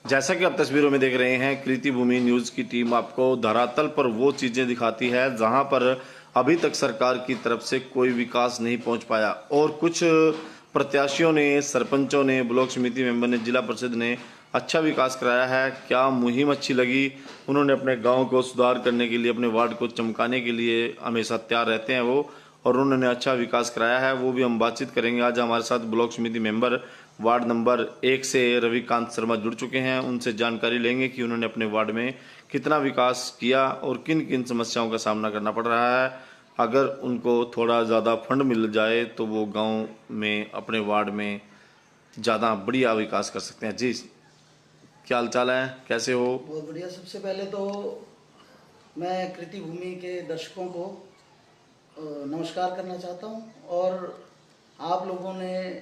जैसा कि आप तस्वीरों में देख रहे हैं, कृति भूमि न्यूज़ की टीम आपको धरातल पर वो चीज़ें दिखाती है जहां पर अभी तक सरकार की तरफ से कोई विकास नहीं पहुंच पाया और कुछ प्रत्याशियों ने, सरपंचों ने, ब्लॉक समिति मेंबर ने, जिला परिषद ने अच्छा विकास कराया है। क्या मुहिम अच्छी लगी? उन्होंने अपने गांव को सुधार करने के लिए, अपने वार्ड को चमकाने के लिए हमेशा तैयार रहते हैं वो, और उन्होंने अच्छा विकास कराया है, वो भी हम बातचीत करेंगे। आज हमारे साथ ब्लॉक समिति मेंबर वार्ड नंबर 1 से रविकांत शर्मा जुड़ चुके हैं। उनसे जानकारी लेंगे कि उन्होंने अपने वार्ड में कितना विकास किया और किन किन समस्याओं का सामना करना पड़ रहा है। अगर उनको थोड़ा ज़्यादा फंड मिल जाए तो वो गांव में, अपने वार्ड में ज़्यादा बढ़िया विकास कर सकते हैं। जी, क्या हाल चाल है, कैसे हो? बहुत बढ़िया। सबसे पहले तो मैं कृति भूमि के दर्शकों को नमस्कार करना चाहता हूं, और आप लोगों ने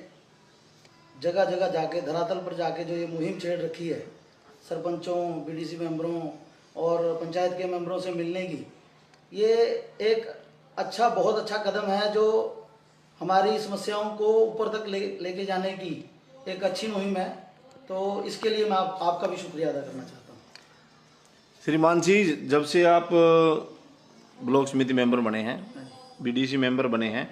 जगह जगह जाके, धरातल पर जाके जो ये मुहिम छेड़ रखी है, सरपंचों, बीडीसी मेंबरों और पंचायत के मेंबरों से मिलने की, ये एक अच्छा, बहुत अच्छा कदम है जो हमारी समस्याओं को ऊपर तक लेके जाने की एक अच्छी मुहिम है। तो इसके लिए मैं आपका भी शुक्रिया अदा करना चाहता हूँ। श्रीमान जी, जब से आप ब्लॉक समिति मेंबर बने हैं, बीडीसी मेंबर बने हैं,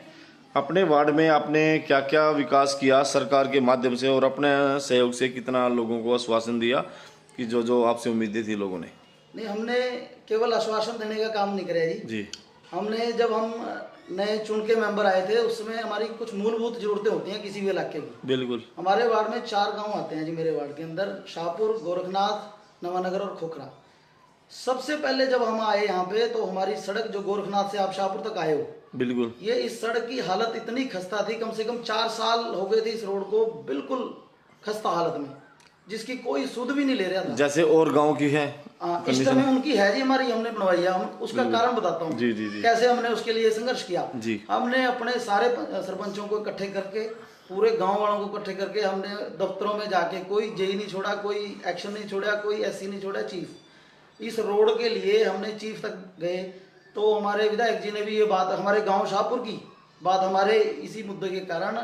अपने वार्ड में आपने क्या क्या विकास किया सरकार के माध्यम से, और अपने सहयोग से कितना लोगों को आश्वासन दिया कि जो जो आपसे उम्मीदें थी लोगों ने? नहीं, हमने केवल आश्वासन देने का काम नहीं कराया जी। हमने, जब हम नए चुन के मेंबर आए थे, उस समय हमारी कुछ मूलभूत जरूरतें होती हैं किसी भी इलाके की। बिल्कुल। हमारे वार्ड में 4 गांव आते हैं जी। मेरे वार्ड के अंदर शाहपुर, गोरखनाथ, नवानगर और खोखरा। सबसे पहले जब हम आए यहाँ पे, तो हमारी सड़क, जो गोरखनाथ से आप शाहपुर तक आए हो, बिल्कुल, ये इस सड़क की हालत इतनी खस्ता थी, कम से कम 4 साल हो गए थे इस रोड को बिल्कुल खस्ता हालत में, जिसकी कोई सुध भी नहीं ले रहा था। जैसे और गांव की है इस समय उनकी है जी, हमारी हमने बनवाई है। हम उसका कारण बताता हूँ जी जी जी। कैसे हमने उसके लिए संघर्ष किया जी। हमने अपने सारे सरपंचों को इकट्ठे करके, पूरे गांव वालों को इकट्ठे करके, हमने दफ्तरों में जाके, कोई जेई नहीं छोड़ा, कोई एक्शन नहीं छोड़ा, कोई एससी नहीं छोड़ा, चीफ, इस रोड के लिए हमने चीफ तक गए। तो हमारे विधायक जी ने भी ये बात, हमारे गांव शाहपुर की बात, हमारे इसी मुद्दे के कारण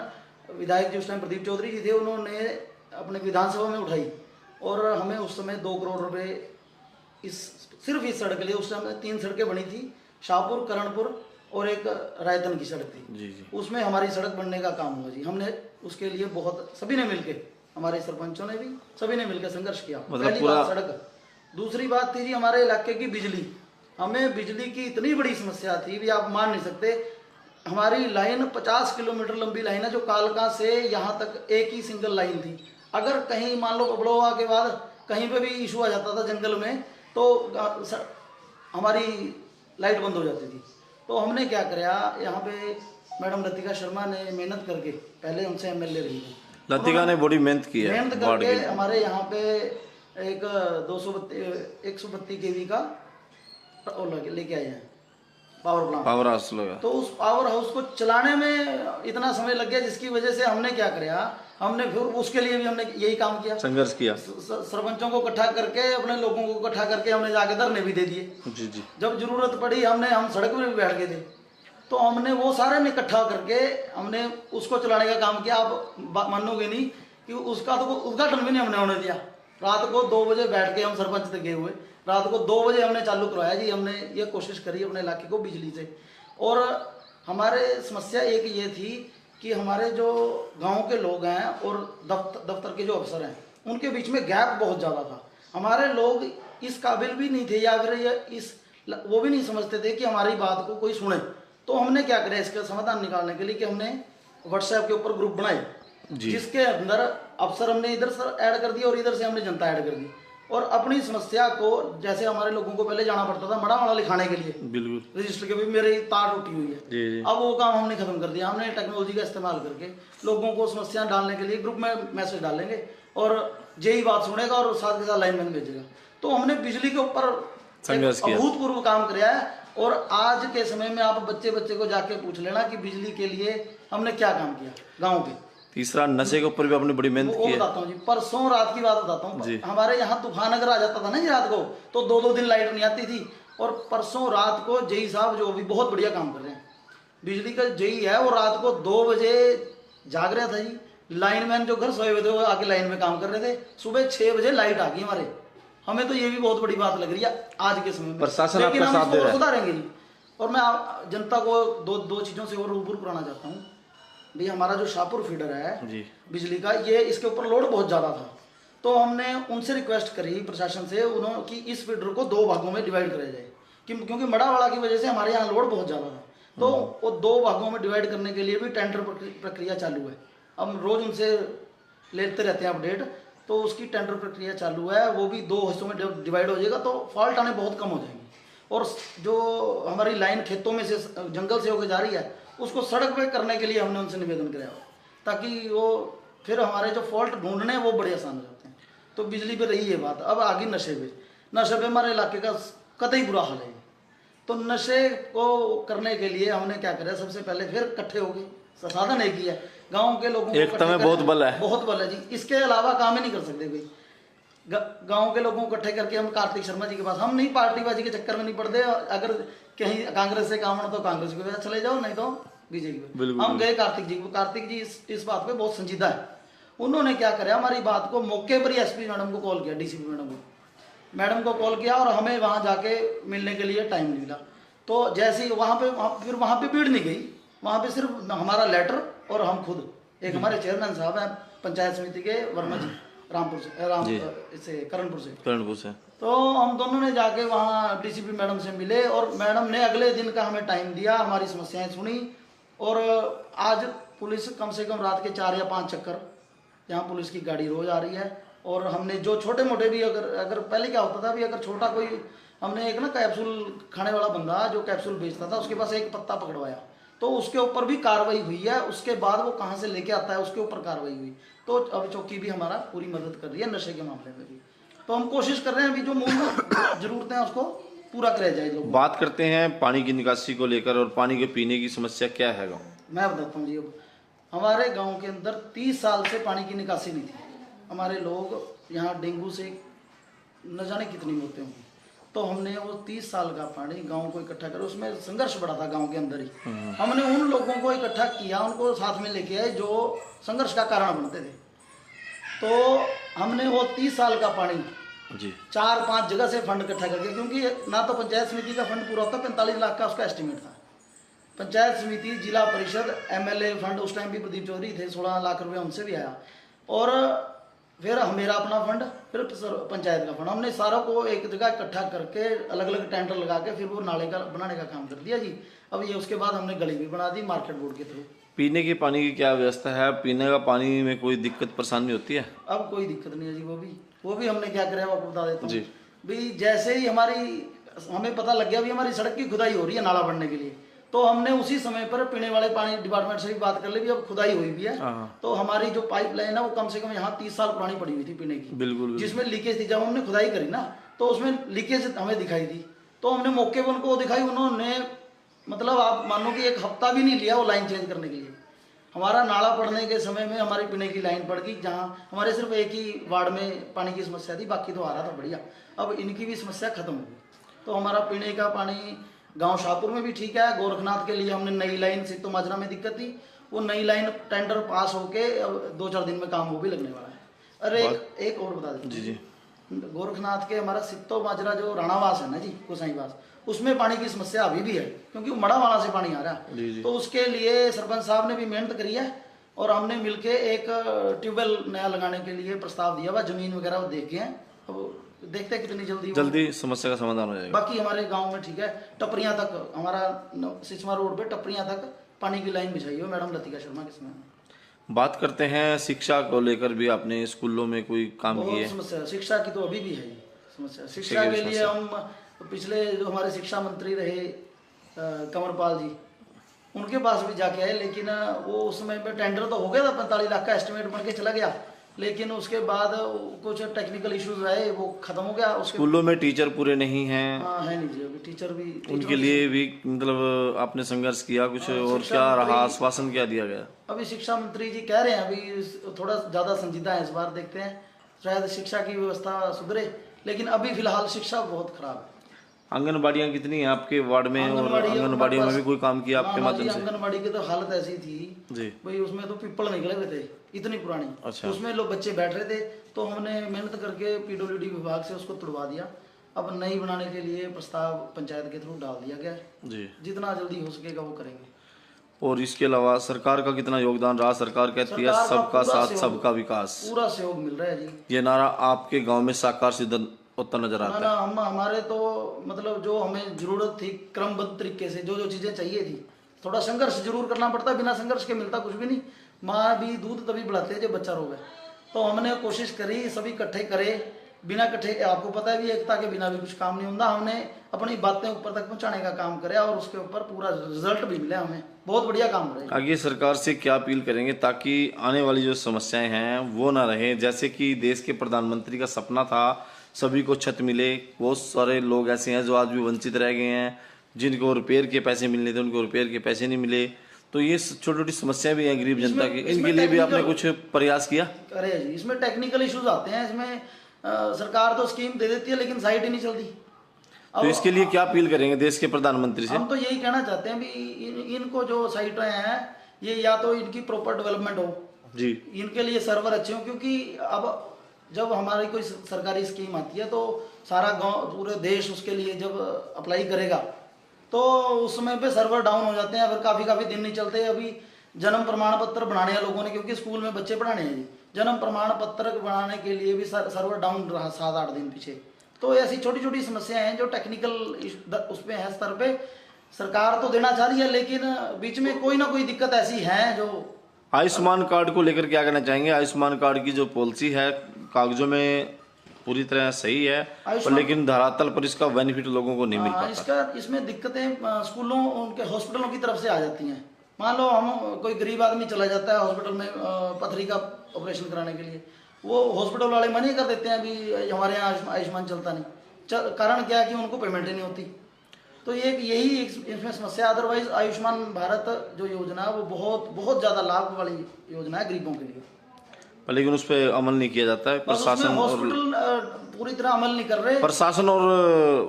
विधायक जी उस टाइम प्रदीप चौधरी जी थे, उन्होंने अपने विधानसभा में उठाई, और हमें उस समय 2 करोड़ रुपए सिर्फ इस सड़क के लिए, उस समय 3 सड़कें बनी थी, शाहपुर, करणपुर और एक रायतन की सड़क थी जी जी। उसमें हमारी सड़क बनने का काम हुआ जी। हमने उसके लिए बहुत, सभी ने मिलके, हमारे सरपंचों ने भी, सभी ने मिलकर संघर्ष किया। पहली बात सड़क। दूसरी बात थी जी हमारे इलाके की बिजली। हमें बिजली की इतनी बड़ी समस्या थी भी, आप मान नहीं सकते। हमारी लाइन 50 किलोमीटर लंबी लाइन है, जो कालका से यहाँ तक एक ही सिंगल लाइन थी। अगर कहीं मान लो पबड़ोवा के बाद कहीं पे भी इशू आ जाता था जंगल में, तो हमारी लाइट बंद हो जाती थी। तो हमने क्या कराया, यहाँ पे मैडम लतिका शर्मा ने मेहनत करके, पहले उनसे एमएलए रही है, लतिका ने बड़ी मेहनत की है, मेहनत करके हमारे यहाँ पे एक 132 केवी का लेके आए हैं पावर हाउस लगा। तो उस पावर हाउस को चलाने में इतना समय लग गया, जिसकी वजह से हमने क्या कराया, हमने फिर उसके लिए भी हमने यही काम किया, संघर्ष किया। सरपंचों को इकट्ठा करके, अपने लोगों को इकट्ठा करके हमने जाके धरने भी दे दिए। जी जी। जब जरूरत पड़ी, हम सड़क पर भी बैठ गए थे, तो हमने वो सारे ने इकट्ठा करके हमने उसको चलाने का काम किया। आप मानोगे नहीं कि उसका तो उद्घाटन भी नहीं हमने होने दिया। रात को 2 बजे बैठ के, हम सरपंच तक गए हुए, रात को 2 बजे हमने चालू करवाया जी। हमने ये कोशिश करी अपने इलाके को बिजली से। और हमारे समस्या एक ये थी कि हमारे जो गांव के लोग हैं और दफ्तर के जो अफसर हैं, उनके बीच में गैप बहुत ज़्यादा था। हमारे लोग इस काबिल भी नहीं थे, या फिर वो भी नहीं समझते थे कि हमारी बात को कोई सुने। तो हमने क्या करा इसका समाधान निकालने के लिए कि हमने व्हाट्सएप के ऊपर ग्रुप बनाए, जिसके अंदर अफसर हमने इधर से ऐड कर दिया और इधर से हमने जनता ऐड कर दी। और अपनी समस्या को, जैसे हमारे लोगों को पहले जाना पड़ता था मड़ा लिखाने के लिए, बिल्कुल रजिस्टर के भी, मेरी तार टूटी हुई है जी। अब वो काम हमने खत्म कर दिया। हमने टेक्नोलॉजी का इस्तेमाल करके लोगों को समस्या डालने के लिए ग्रुप में मैसेज डालेंगे, और जेई बात सुनेगा और साथ के साथ लाइनमैन भेजेगा। तो हमने बिजली के ऊपर अभूतपूर्व काम कराया है। और आज के समय में आप बच्चे को जाके पूछ लेना कि बिजली के लिए हमने क्या काम किया गाँव के। तीसरा, नशे के ऊपर भी आपने बड़ी मेहनत की है। बताता हूँ जी, परसों रात की बात बताता हूँ। हमारे यहाँ तूफान अगर आ जाता था ना जी रात को, तो 2-2 दिन लाइट नहीं आती थी। और परसों रात को जेई साहब, जो भी बहुत बढ़िया काम कर रहे हैं, बिजली का जेई है, वो रात को 2 बजे जाग रहा था जी, लाइनमैन जो घर सोए हुए थे वो आके लाइन में काम कर रहे थे, सुबह 6 बजे लाइट आ गई हमारे। हमें तो ये भी बहुत बड़ी बात लग रही है आज के समय में। प्रशासन लेकिन आपका हम साथ दे रहा है। सुधारेंगे जी। और मैं जनता को दो चीजों से और रूबरू कराना चाहता हूँ भाई। हमारा जो शाहपुर फीडर है जी बिजली का, ये इसके ऊपर लोड बहुत ज्यादा था, तो हमने उनसे रिक्वेस्ट करी प्रशासन से उन्होंने कि इस फीडर को 2 भागों में डिवाइड कराया जाए, क्योंकि मड़ावाड़ा की वजह से हमारे यहाँ लोड बहुत ज्यादा था। तो वो 2 भागों में डिवाइड करने के लिए भी टेंडर प्रक्रिया चालू है। हम रोज उनसे लेते रहते हैं अपडेट, तो उसकी टेंडर प्रक्रिया चालू है। वो भी 2 हिस्सों में डिवाइड हो जाएगा, तो फॉल्ट आने बहुत कम हो जाएंगे। और जो हमारी लाइन खेतों में से जंगल से होकर जा रही है, उसको सड़क पे करने के लिए हमने उनसे निवेदन कराया, ताकि वो फिर हमारे जो फॉल्ट ढूंढने हैं वो बड़े आसान हो जाते हैं। तो बिजली पे रही ये बात। अब आगे नशे पे हमारे इलाके का कतई बुरा हाल है। तो नशे को करने के लिए हमने क्या करा, सबसे पहले फिर इकट्ठे हो गए। साधन एक ही है, गाँव के लोगों को एकता में बहुत बल है, बहुत बल है जी। इसके अलावा काम ही नहीं कर सकते कोई। गांव के लोगों को इकट्ठे करके हम कार्तिक शर्मा जी के पास, हम नहीं पार्टीबाजी के चक्कर में नहीं पड़ते। अगर कहीं कांग्रेस से काम हो तो कांग्रेस के पास चले जाओ, नहीं तो बीजेपी पे। हम गए कार्तिक जी को। कार्तिक जी इस बात पे बहुत संजीदा है। उन्होंने क्या करा, हमारी बात को मौके पर ही एसपी मैडम को कॉल किया, डीसीपी मैडम को कॉल किया, और हमें वहां जाके मिलने के लिए टाइम नहीं मिला। तो जैसे ही वहां पे भीड़ नहीं गई, वहां पे सिर्फ हमारा लेटर और हम खुद, एक हमारे चेयरमैन साहब हैं पंचायत समिति के वर्मा जी, रामपुर से करणपुर से। तो हम दोनों ने जाके वहाँ डीसीपी मैडम से मिले, और मैडम ने अगले दिन का हमें टाइम दिया, हमारी समस्याएं सुनी। और आज पुलिस कम से कम रात के 4 या 5 चक्कर, यहाँ पुलिस की गाड़ी रोज आ रही है। और हमने जो छोटे मोटे भी, अगर पहले क्या होता था भी, अगर छोटा कोई, हमने एक ना कैप्सूल खाने वाला बंदा जो कैप्सूल बेचता था, उसके पास एक पत्ता पकड़वाया, तो उसके ऊपर भी कार्रवाई हुई है। उसके बाद वो कहाँ से लेके आता है उसके ऊपर कार्रवाई हुई। तो अब चौकी भी हमारा पूरी मदद कर रही है नशे के मामले में भी। तो हम कोशिश कर रहे हैं अभी जो मूलभूत जरूरतें हैं उसको पूरा कराया जाए। लोग बात करते हैं पानी की निकासी को लेकर, और पानी के पीने की समस्या क्या है गाँव? मैं बताता हूँ जी। अब हमारे गाँव के अंदर 30 साल से पानी की निकासी नहीं थी। हमारे लोग यहाँ डेंगू से न जाने कितनी मौतें हुई। तो हमने वो 30 साल का पानी गांव को इकट्ठा कर, उसमें संघर्ष बड़ा था गांव के अंदर ही। हमने उन लोगों को इकट्ठा किया, उनको साथ में लेके आए जो संघर्ष का कारण बनते थे। तो हमने वो 30 साल का पानी जी 4-5 जगह से फंड इकट्ठा करके, क्योंकि ना तो पंचायत समिति का फंड पूरा होता, 45 लाख का उसका एस्टिमेट था। पंचायत समिति, जिला परिषद, एमएलए फंड, उस टाइम भी प्रदीप चौधरी थे, 16 लाख रुपये उनसे भी आया। और फिर मेरा अपना फंड, फिर पंचायत का फंड, हमने सारों को एक जगह इकट्ठा करके अलग अलग टेंडर लगा के फिर वो नाले का बनाने का काम कर दिया जी। अब ये उसके बाद हमने गली भी बना दी मार्केट बोर्ड के थ्रू। पीने के पानी की क्या व्यवस्था है? पीने का पानी में कोई दिक्कत परेशानी होती है? अब कोई दिक्कत नहीं है जी। वो भी हमने क्या करा, आपको बता देता हूँ भाई। जैसे ही हमें पता लग गया भी हमारी सड़क की खुदाई हो रही है नाला बनने के लिए, तो हमने उसी समय पर पीने वाले पानी डिपार्टमेंट से भी बात कर ली भी अब खुदाई हुई भी है। तो हमारी जो पाइपलाइन है वो कम से कम यहाँ 30 साल पुरानी पड़ी हुई थी पीने की, बिल्कुल, जिसमें लीकेज थी। जब हमने खुदाई करी ना तो उसमें लीकेज हमें दिखाई दी, तो हमने मौके पर उनको दिखाई। उन्होंने मतलब आप मानो कि 1 हफ्ता भी नहीं लिया वो लाइन चेंज करने के लिए। हमारा नाला पड़ने के समय में हमारी पीने की लाइन पड़ गई, जहाँ हमारे सिर्फ एक ही वार्ड में पानी की समस्या थी, बाकी तो आ रहा था बढ़िया। अब इनकी भी समस्या खत्म हो गई। तो हमारा पीने का पानी गांव शाहपुर में भी ठीक है। गोरखनाथ के लिए हमने नई लाइन, सित्तो माजरा में दिक्कत थी, वो नई लाइन टेंडर पास होके 2-4 दिन में काम वो भी लगने वाला है। अरे एक और बता दें जी। गोरखनाथ के हमारा सित्तो माजरा जो राणावास है ना जी, गोसाईवास, उसमें पानी की समस्या अभी भी है, क्योंकि मड़ावाड़ा से पानी आ रहा है। तो उसके लिए सरपंच साहब ने भी मेहनत करी है, और हमने मिलके एक ट्यूबवेल नया लगाने के लिए प्रस्ताव दिया हुआ। जमीन वगैरह वो देख के हैं, अब देखते हैं कितनी जल्दी समस्या का समाधान हो जाएगा। बाकी हमारे गांव में ठीक है, टपरियां तक, हमारा सिसमा रोड पे टपरियां तक पानी की लाइन बिछाई हो मैडम लतिका शर्मा के समय। बात करते हैं शिक्षा को लेकर भी, आपने स्कूलों में कोई काम किया? समस्या शिक्षा की तो अभी भी है समस्या। शिक्षा के लिए हम पिछले जो हमारे शिक्षा मंत्री रहे कंवरपाल जी, उनके पास भी जाके आए, लेकिन वो उस समय पे टेंडर तो हो गया था, 45 लाख का एस्टिमेट बन के चला गया, लेकिन उसके बाद कुछ टेक्निकल इश्यूज आए, वो खत्म हो गया। स्कूलों में टीचर पूरे नहीं हैं? हाँ है नहीं जी, अभी टीचर भी, उनके लिए भी मतलब आपने संघर्ष किया कुछ? और क्या रहा, आश्वासन क्या दिया गया? अभी शिक्षा मंत्री जी कह रहे हैं, अभी थोड़ा ज्यादा संजीदा है इस बार, देखते हैं शायद शिक्षा की व्यवस्था सुधरे, लेकिन अभी फिलहाल शिक्षा बहुत खराब है। आंगनबाड़ियाँ कितनी हैं आपके वार्ड में? और आंगनबाड़ियों में भी कोई काम किया आपके माध्यम से? आंगनबाड़ी की तो हालत ऐसी थी जी भाई, उसमें तो पिपल निकले हुए थे इतनी पुरानी। अच्छा। उसमें लोग बच्चे बैठ रहे थे, तो हमने मेहनत करके पीडब्ल्यूडी विभाग से उसको तुड़वा दिया। अब नई बनाने के लिए प्रस्ताव पंचायत के थ्रू डाल दिया गया है जी। जितना जल्दी हो सकेगा वो करेंगे। और इसके अलावा सरकार का कितना योगदान रहा? सरकार कहती है सरकार का सबका पूरा साथ सहयोग- सबका विकास, पूरा सहयोग मिल रहा है जी। ये नारा आपके गांव में साकार सिद्ध होता नजर ना आता ना है। हम हमारे तो मतलब जो हमें जरूरत थी क्रमबद्ध तरीके से जो जो चीजें चाहिए थी, थोड़ा संघर्ष जरूर करना पड़ता, बिना संघर्ष के मिलता कुछ भी नहीं। माँ भी दूध तभी बढ़ाते हैं जब बच्चा रोवे। तो हमने कोशिश करी सभी इकट्ठे करे, बिना इकट्ठे आपको पता है भी एकता के बिना भी कुछ काम नहीं होता। हमने अपनी बातें ऊपर तक पहुंचाने का काम करे और उसके ऊपर पूरा रिजल्ट भी मिला हमें। बहुत बढ़िया काम करे। आगे सरकार से क्या अपील करेंगे ताकि आने वाली जो समस्याएं हैं वो ना रहे? जैसे कि देश के प्रधानमंत्री का सपना था सभी को छत मिले, बहुत सारे लोग ऐसे हैं जो आज भी वंचित रह गए हैं, जिनको रिपेयर के पैसे मिलने थे उनको रिपेयर के पैसे नहीं मिले। तो ये छोटी छोटी समस्याएं भी हैं गरीब जनता की, इनके लिए भी आपने कुछ प्रयास किया? अरे जी, इसमें टेक्निकल इश्यूज आते हैं। इसमें सरकार तो स्कीम दे देती है लेकिन साइट ही नहीं चलती। तो इसके लिए क्या अपील करेंगे देश के प्रधानमंत्री से? हम तो यही कहना चाहते हैं भी इनको जो साइटें हैं ये या तो इनकी प्रॉपर डेवलपमेंट हो जी, इनके लिए सर्वर अच्छे हो, क्योंकि अब जब हमारी कोई सरकारी स्कीम आती है तो सारा गांव पूरे देश उसके लिए जब अप्लाई करेगा तो उस समय पे सर्वर डाउन हो जाते हैं, फिर काफ़ी दिन नहीं चलते। अभी जन्म प्रमाण पत्र बनाने हैं लोगों ने, क्योंकि स्कूल में बच्चे पढ़ाने हैं जी, जन्म प्रमाण पत्र बनाने के लिए भी सर्वर डाउन रहा 7-8 दिन पीछे। तो ऐसी छोटी छोटी समस्याएं हैं जो टेक्निकल उस पे है स्तर पे। सरकार तो देना चाह रही है लेकिन बीच में कोई ना कोई दिक्कत ऐसी है जो। आयुष्मान कार्ड को लेकर क्या कहना चाहेंगे? आयुष्मान कार्ड की जो पॉलिसी है कागजों में पूरी तरह सही है पर लेकिन धरातल पर इसका बेनिफिट लोगों को नहीं मिल पाता। इसमें दिक्कतें स्कूलों उनके हॉस्पिटलों की तरफ से आ जाती हैं। मान लो हम कोई गरीब आदमी चला जाता है हॉस्पिटल में पथरी का ऑपरेशन कराने के लिए, वो हॉस्पिटल वाले मना कर देते हैं अभी हमारे यहाँ आयुष्मान चलता नहीं। कारण क्या है कि उनको पेमेंट ही नहीं होती। तो यही इसमें समस्या। अदरवाइज आयुष्मान भारत जो योजना है वो बहुत ज़्यादा लाभ वाली योजना है गरीबों के लिए, लेकिन उस पर अमल नहीं किया जाता है। प्रशासन हॉस्पिटल पूरी तरह अमल नहीं कर रहे। प्रशासन और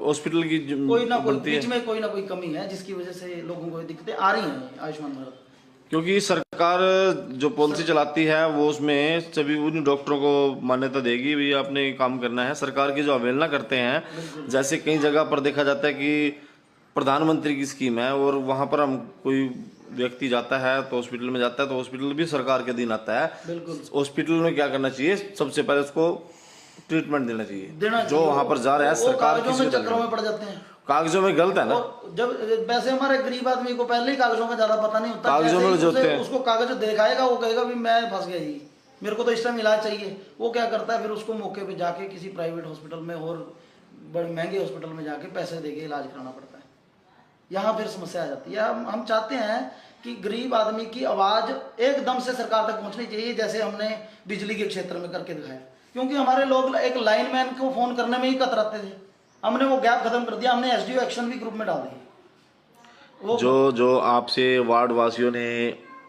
हॉस्पिटल की कोई ना कोई बीच में कोई ना कोई कमी है जिसकी वजह से लोगों को दिक्कतें आ रही हैं आयुष्मान भारत। क्योंकि सरकार जो पॉलिसी चलाती है वो उसमें सभी उन डॉक्टरों को मान्यता देगी भी आपने काम करना है। सरकार की जो अवहेलना करते हैं, जैसे कई जगह पर देखा जाता है कि प्रधानमंत्री की स्कीम है और वहां पर हम कोई व्यक्ति जाता है तो हॉस्पिटल में जाता है तो हॉस्पिटल भी सरकार के अधीन आता है। हॉस्पिटल में क्या करना चाहिए? सबसे पहले उसको ट्रीटमेंट देना चाहिए। जो वहां पर जा रहा है सरकार के चक्करों में पड़ जाते हैं। कागजों में गलत है ना। जब वैसे हमारे गरीब आदमी को पहले ही कागजों का ज्यादा पता नहीं होता, कागजों में जो होते हैं उसको कागज दिखाएगा वो कहेगा भी मैं फंस गया जी, मेरे को तो इस टाइम इलाज चाहिए। वो क्या करता है फिर उसको मौके पे जाके किसी प्राइवेट हॉस्पिटल में और बड़े महंगे हॉस्पिटल में जाके पैसे देके इलाज कराना पड़ता है। यहाँ फिर समस्या आ जाती है। हम चाहते हैं कि गरीब आदमी की आवाज एकदम से सरकार तक पहुंचनी चाहिए, जैसे हमने बिजली के क्षेत्र में करके दिखाया। क्योंकि हमारे लोग एक लाइनमैन को फोन करने में ही कतराते थे, हमने वो गैप खत्म कर दिया। हमने एसडीओ एक्शन भी ग्रुप में डाल दिया। जो आपसे वार्ड वासियों ने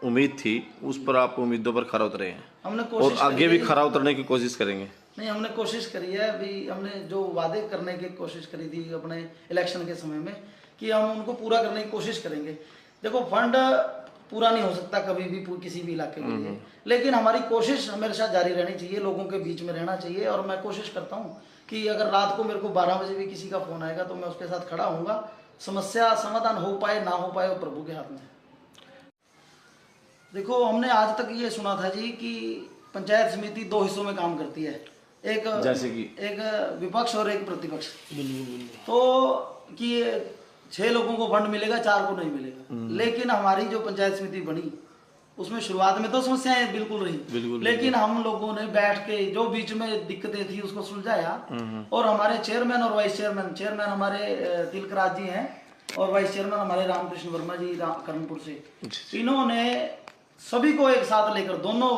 उम्मीद थी उस पर आप उम्मीदों पर खरा उतरे हैं। हमने और आगे भी खरा उतरने की कोशिश करेंगे। नहीं, हमने कोशिश करी है। अभी हमने जो वादे करने की कोशिश करी थी अपने इलेक्शन के समय में कि हम उनको पूरा करने की कोशिश करेंगे। देखो फंड पूरा नहीं हो सकता कभी भी किसी भी इलाके के लिए, लेकिन हमारी कोशिश हमेशा जारी रहनी चाहिए, लोगों के बीच में रहना चाहिए। और मैं कोशिश करता हूँ कि अगर रात को मेरे को 12 बजे भी किसी का फोन आएगा तो मैं उसके साथ खड़ा होऊंगा। समस्या समाधान हो पाए ना हो पाए वो प्रभु के हाथ में है। देखो हमने आज तक ये सुना था जी कि पंचायत समिति 2 हिस्सों में काम करती है, एक जैसे कि एक विपक्ष और एक प्रतिपक्ष। तो कि 6 लोगों को फंड मिलेगा 4 को नहीं मिलेगा। लेकिन हमारी जो पंचायत समिति बनी उसमें शुरुआत में तो समस्याएं बिल्कुल रही, लेकिन हम लोगों ने बैठ के जो बीच में दिक्कतें थी उसको सुलझाया। और हमारे चेयरमैन और वाइस चेयरमैन हमारे तिलकराज जी हैं और वाइस चेयरमैन हमारे रामकृष्ण वर्मा जी कर्णपुर से, इन्होंने सभी को एक साथ लेकर, दोनों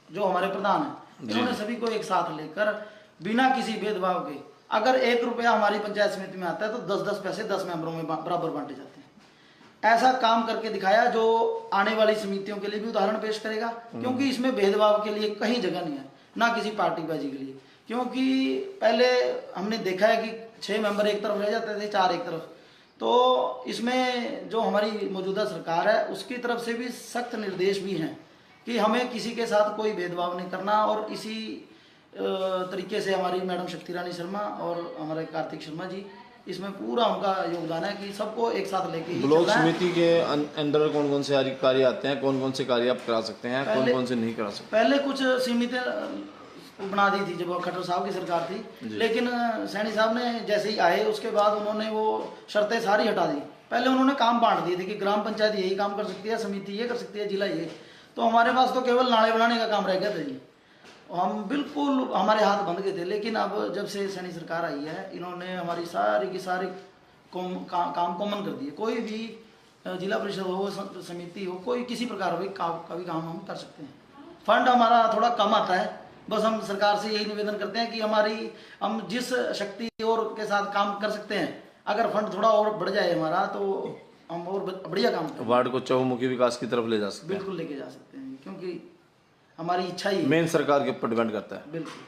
जो हमारे प्रधान हैं इन्होंने सभी को एक साथ लेकर बिना किसी भेदभाव के, अगर 1 रुपया हमारी पंचायत समिति में आता है तो 10-10 पैसे 10 मेंबरों में बराबर बांटे जाते हैं। ऐसा काम करके दिखाया जो आने वाली समितियों के लिए भी उदाहरण पेश करेगा। क्योंकि इसमें भेदभाव के लिए कहीं जगह नहीं है, ना किसी पार्टीबाजी के लिए। क्योंकि पहले हमने देखा है कि 6 मेंबर एक तरफ रह जाते थे, 4 एक तरफ। तो इसमें जो हमारी मौजूदा सरकार है उसकी तरफ से भी सख्त निर्देश भी हैं कि हमें किसी के साथ कोई भेदभाव नहीं करना, और इसी तरीके से हमारी मैडम शक्ति रानी शर्मा और हमारे कार्तिक शर्मा जी, इसमें पूरा उनका योगदान है कि सबको एक साथ लेके ही ब्लॉक चलना है। समिति के अंदर कौन कौन से कार्य आते हैं, कौन कौन से कार्य आप करा सकते हैं, कौन कौन से नहीं करा सकते? पहले कुछ सीमितें बना दी थी जब खट्टर साहब की सरकार थी, लेकिन सैनी साहब ने जैसे ही आए उसके बाद उन्होंने वो शर्तें सारी हटा दी। पहले उन्होंने काम बांट दिए थे कि ग्राम पंचायत यही काम कर सकती है, समिति ये कर सकती है, जिला ये। तो हमारे पास तो केवल नाले बनाने का काम रह गया था जी, हम बिल्कुल हमारे हाथ बंद गए थे। लेकिन अब जब से सैनी सरकार आई है, इन्होंने हमारी सारी की सारी काम कॉमन कर दिए। कोई भी जिला परिषद हो, समिति हो, कोई किसी प्रकार का भी काम हम कर सकते हैं। फंड हमारा थोड़ा कम आता है, बस हम सरकार से यही निवेदन करते हैं कि हम जिस शक्ति और के साथ काम कर सकते हैं, अगर फंड थोड़ा और बढ़ जाए हमारा, तो हम और बढ़िया काम करें। वार्ड को चहुमुखी विकास की तरफ ले जा सकते हैं, बिल्कुल लेके जा सकते हैं, क्योंकि हमारी इच्छा ही मेन सरकार के ऊपर डिपेंड करता है। बिल्कुल।